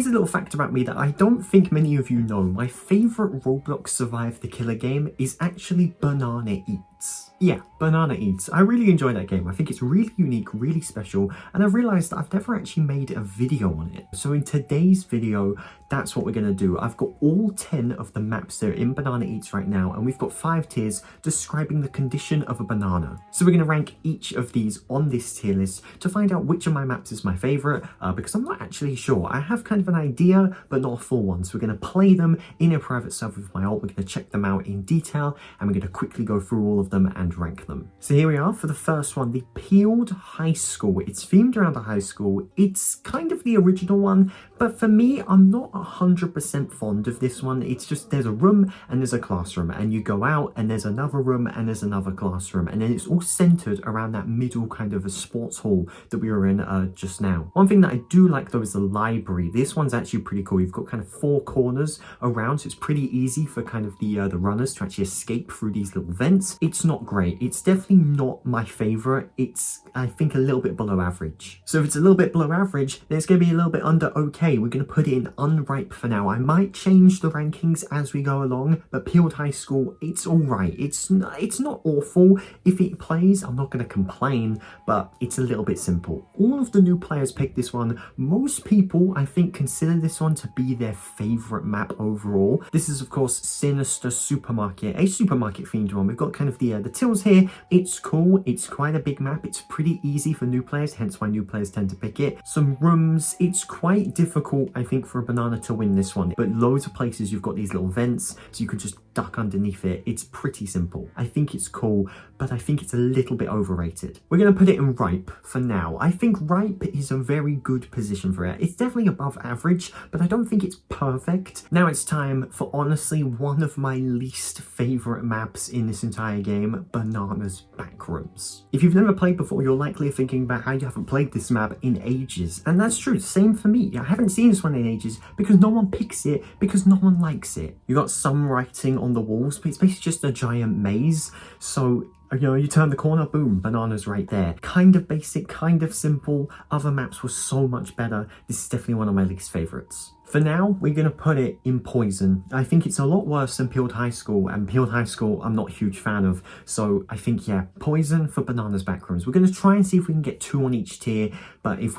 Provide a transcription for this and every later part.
here's a little fact about me that I don't think many of you know. My favourite Roblox Survive the Killer game is actually Banana Eats. Yeah, Banana Eats. I really enjoy that game. I think it's really unique, really special, and I've realised that I've never actually made a video on it. So in today's video, that's what we're going to do. I've got all 10 of the maps that are in Banana Eats right now, and we've got 5 tiers describing the condition of a banana. So we're going to rank each of these on this tier list to find out which of my maps is my favourite, because I'm not actually sure. I have kind of an idea, but not a full one. So we're going to play them in a private server with my alt. We're going to check them out in detail, and we're going to quickly go through all of them and rank them. So here we are for the first one, the Peeled High School. It's themed around a high school. It's kind of the original one, but for me, I'm not 100% fond of this one. It's just there's a room and there's a classroom, and you go out and there's another room and there's another classroom, and then it's all centered around that middle kind of a sports hall that we were in just now. One thing that I do like though is the library. This one's actually pretty cool. You've got kind of 4 corners around, so it's pretty easy for kind of the runners to actually escape through these little vents. It's not great. It's definitely not my favorite. It's, I think, a little bit below average. So if it's a little bit below average, then it's going to be a little bit under okay. We're going to put it in unripe for now. I might change the rankings as we go along, but Peeled High School, it's all right. It's not awful. If it plays, I'm not going to complain, but it's a little bit simple. All of the new players picked this one. Most people, I think, consider this one to be their favorite map overall. This is, of course, Sinister Supermarket, a supermarket themed one. We've got kind of the tills here. It's cool. It's quite a big map. It's pretty easy for new players, hence why new players tend to pick it. Some rooms. It's quite difficult, I think, for a banana to win this one, but loads of places you've got these little vents, so you can just duck underneath it. It's pretty simple. I think it's cool, but I think it's a little bit overrated. We're going to put it in ripe for now. I think ripe is a very good position for it. It's definitely above average, but I don't think it's perfect. Now it's time for honestly one of my least favorite maps in this entire game, Banana's Backrooms. If you've never played before, you're likely thinking about how you haven't played this map in ages, and that's true. Same for me. I haven't seen this one in ages because no one picks it, because no one likes it. You got some writing on the walls, but it's basically just a giant maze. So you know, you turn the corner, boom, banana's right there. Kind of basic, kind of simple. Other maps were so much better. This is definitely one of my least favorites. For now, we're going to put it in Poison. I think it's a lot worse than Peeled High School, and Peeled High School I'm not a huge fan of. So I think, yeah, Poison for Banana's Backrooms. We're going to try and see if we can get 2 on each tier, but if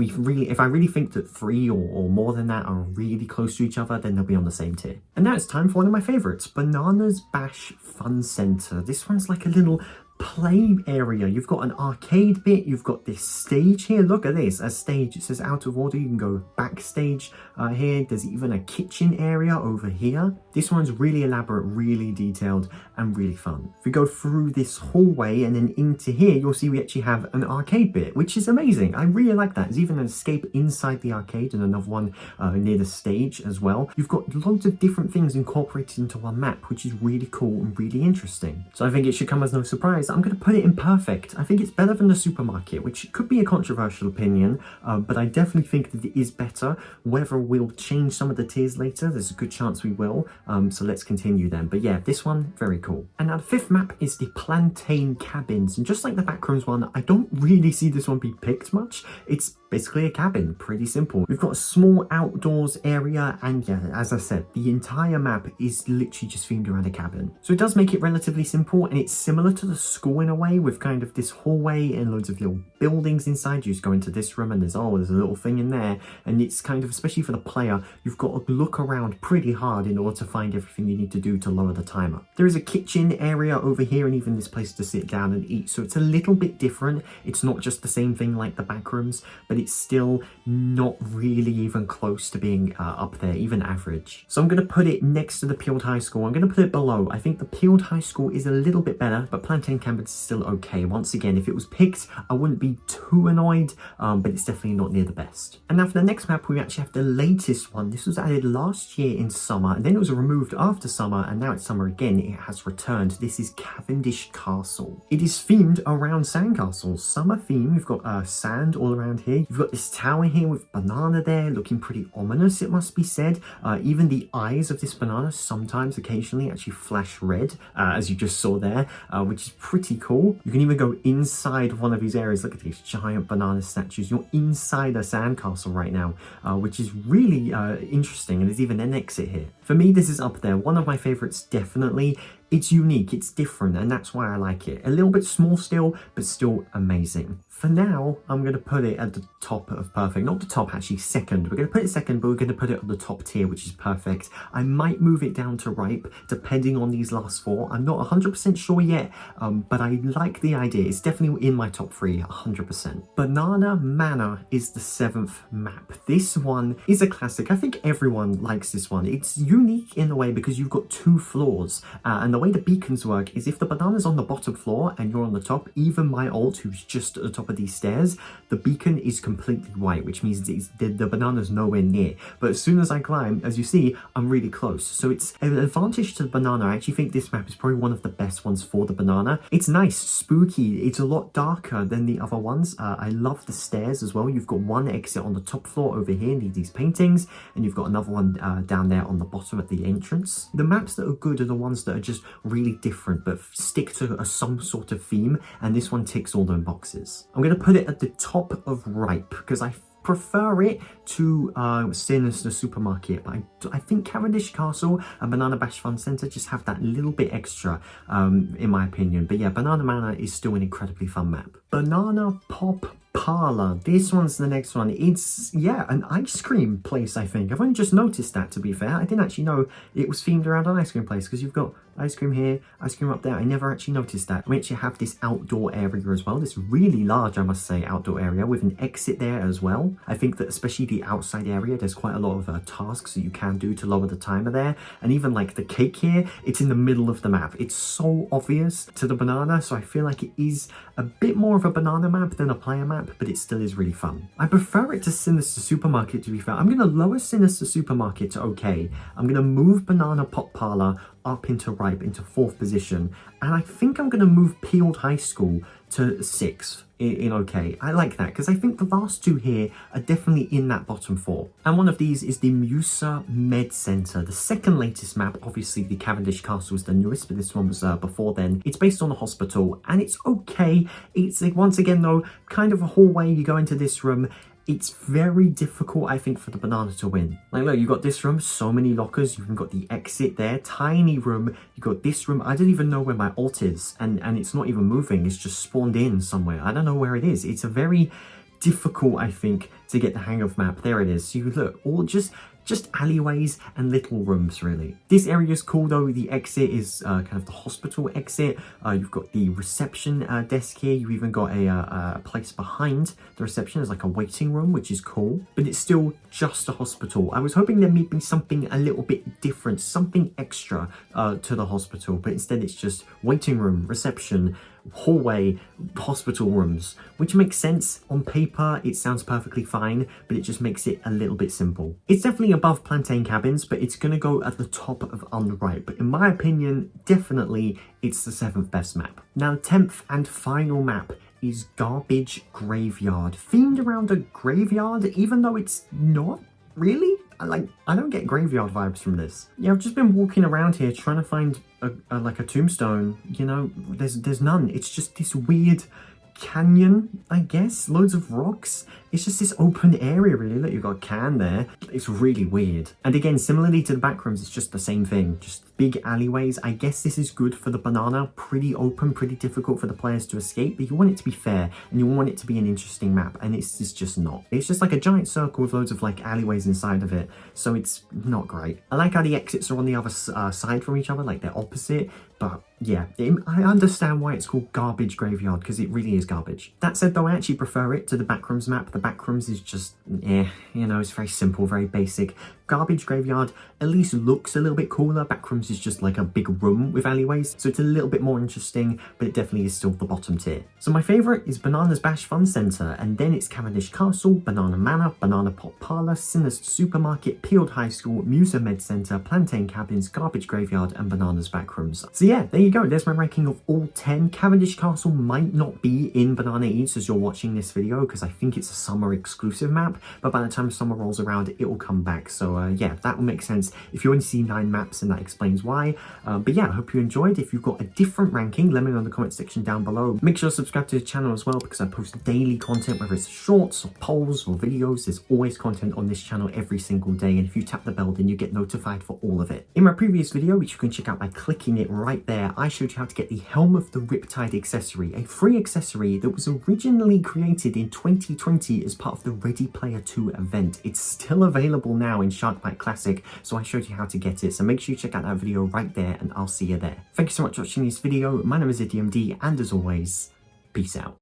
I really think that 3 or more than that are really close to each other, then they'll be on the same tier. And now it's time for one of my favorites, Banana's Bash Fun Center. This one's like a little play area. You've got an arcade bit, you've got this stage here. Look at this, a stage. It says out of order. You can go backstage here. There's even a kitchen area over here. This one's really elaborate, really detailed, and really fun. If we go through this hallway and then into here, you'll see we actually have an arcade bit, which is amazing. I really like that. There's even an escape inside the arcade and another one near the stage as well. You've got loads of different things incorporated into one map, which is really cool and really interesting. So I think it should come as no surprise. I'm going to put it in perfect. I think it's better than the supermarket, which could be a controversial opinion, but I definitely think that it is better. Whether we'll change some of the tiers later, there's a good chance we will. So let's continue then. But yeah, this one, very cool. And now the 5th map is the Plantain Cabins. And just like the Backrooms one, I don't really see this one be picked much. It's basically a cabin, pretty simple. We've got a small outdoors area, and yeah, as I said, the entire map is literally just themed around a cabin. So it does make it relatively simple, and it's similar to the school in a way, with kind of this hallway and loads of little buildings inside. You just go into this room and there's a little thing in there, and it's kind of, especially for the player, you've got to look around pretty hard in order to find everything you need to do to lower the timer. There is a kitchen area over here, and even this place to sit down and eat, so it's a little bit different. It's not just the same thing like the Backrooms, but it's still not really even close to being up there, even average. So I'm going to put it next to the Peeled High School. I'm going to put it below. I think the Peeled High School is a little bit better, but Plantain Cabins is still okay. Once again, if it was picked, I wouldn't be too annoyed, but it's definitely not near the best. And now for the next map, we actually have the latest one. This was added last year in summer, and then it was removed after summer, and now it's summer again. It has returned. This is Cavendish Castle. It is themed around sandcastles. Summer theme. We've got sand all around here. You've got this tower here with banana there, looking pretty ominous, it must be said. Even the eyes of this banana sometimes, occasionally, actually flash red, as you just saw there, which is pretty cool. You can even go inside one of these areas. Look at these giant banana statues. You're inside a sandcastle right now, which is really interesting, and there's even an exit here. For me, this is up there. One of my favorites, definitely. It's unique, it's different, and that's why I like it. A little bit small still, but still amazing. For now, I'm going to put it at the top of perfect. Not the top, actually, second. We're going to put it second, but we're going to put it on the top tier, which is perfect. I might move it down to ripe, depending on these last four. I'm not 100% sure yet, but I like the idea. It's definitely in my top three, 100%. Banana Manor is the 7th map. This one is a classic. I think everyone likes this one. It's unique in a way because you've got 2 floors, and the way the beacons work is if the banana's on the bottom floor and you're on the top, even my alt, who's just at the top of these stairs, the beacon is completely white, which means the banana's nowhere near. But as soon as I climb, as you see, I'm really close. So it's an advantage to the banana. I actually think this map is probably one of the best ones for the banana. It's nice, spooky. It's a lot darker than the other ones. I love the stairs as well. You've got one exit on the top floor over here near these paintings, and you've got another one down there on the bottom at the entrance. The maps that are good are the ones that are just really different but stick to some sort of theme, and this one ticks all those boxes. I'm going to put it at the top of ripe because I prefer it to Sinister Supermarket, but I think Cavendish Castle and Banana Bash Fun Centre just have that little bit extra, in my opinion. But yeah, Banana Manor is still an incredibly fun map. Banana Pop Parlor. This one's the next one. It's, yeah, an ice cream place, I think. I've only just noticed that, to be fair. I didn't actually know it was themed around an ice cream place because you've got ice cream here, ice cream up there. I never actually noticed that. We actually have this outdoor area as well. This really large, I must say, outdoor area with an exit there as well. I think that especially the outside area, there's quite a lot of tasks that you can do to lower the timer there. And even like the cake here, it's in the middle of the map. It's so obvious to the banana, so I feel like it is a bit more of a banana map than a player map, but it still is really fun. I prefer it to Sinister Supermarket, to be fair. I'm going to lower Sinister Supermarket to okay. I'm going to move Banana Pop Parlor up into ripe, into 4th position. And I think I'm going to move Peeled High School to 6th in okay. I like that because I think the last 2 here are definitely in that bottom 4. And one of these is the Musa Medcenter, the second latest map. Obviously the Cavendish Castle was the newest, but this one was before then. It's based on a hospital and it's okay. It's like, once again though, kind of a hallway. You go into this room. It's very difficult, I think, for the banana to win. Like, look, you've got this room, so many lockers. You've even got the exit there, tiny room. You've got this room. I don't even know where my alt is, and it's not even moving. It's just spawned in somewhere. I don't know where it is. It's a very difficult, I think, to get the hang of map. There it is. So you look, all just alleyways and little rooms, really. This area is cool though. The exit is kind of the hospital exit. You've got the reception desk here. You've even got a place behind the reception as like a waiting room, which is cool, but it's still just a hospital. I was hoping there may be something a little bit different, something extra to the hospital, but instead it's just waiting room, reception, hallway, hospital rooms, which makes sense on paper. It sounds perfectly fine, but it just makes it a little bit simple. It's definitely above Plantain Cabins, but it's gonna go at the top of Unripe. But in my opinion, definitely it's the 7th best map. Now, 10th and final map is Garbage Graveyard, themed around a graveyard, even though it's not really. I don't get graveyard vibes from this. Yeah, I've just been walking around here trying to find like a tombstone. You know, there's none. It's just this weird canyon, I guess. Loads of rocks. It's just this open area, really. Look, you've got a can there. It's really weird. And again, similarly to the Backrooms, it's just the same thing. Just big alleyways. I guess this is good for the banana. Pretty open, pretty difficult for the players to escape, but you want it to be fair and you want it to be an interesting map, and it's just not. It's just like a giant circle with loads of like alleyways inside of it, so it's not great. I like how the exits are on the other side from each other, like they're opposite, but yeah, I understand why it's called Garbage Graveyard, because it really is garbage. That said though, I actually prefer it to the Backrooms map. The Backrooms is just, you know, it's very simple, very basic. Garbage Graveyard at least looks a little bit cooler. Backrooms Backrooms is just like a big room with alleyways, so it's a little bit more interesting, but it definitely is still the bottom tier. So my favourite is Banana's Bash Fun Centre, and then it's Cavendish Castle, Banana Manor, Banana Pop Parlor, Sinister Supermarket, Peeled High School, Musa Medcenter, Plantain Cabins, Garbage Graveyard, and Banana's Backrooms. So yeah, there you go, there's my ranking of all 10. Cavendish Castle might not be in Banana Eats as you're watching this video, because I think it's a summer exclusive map, but by the time summer rolls around, it will come back. So yeah, that will make sense if you only see 9 maps, and that explains why. But yeah, I hope you enjoyed. If you've got a different ranking, let me know in the comment section down below. Make sure to subscribe to the channel as well, because I post daily content, whether it's shorts or polls or videos. There's always content on this channel every single day, and if you tap the bell, then you get notified for all of it. In my previous video, which you can check out by clicking it right there, I showed you how to get the Helm of the Riptide accessory, a free accessory that was originally created in 2020 as part of the Ready Player 2 event. It's still available now in Sharkbite Classic, so I showed you how to get it. So make sure you check out that video right there, and I'll see you there. Thank you so much for watching this video. My name is IdioMD, and as always, peace out.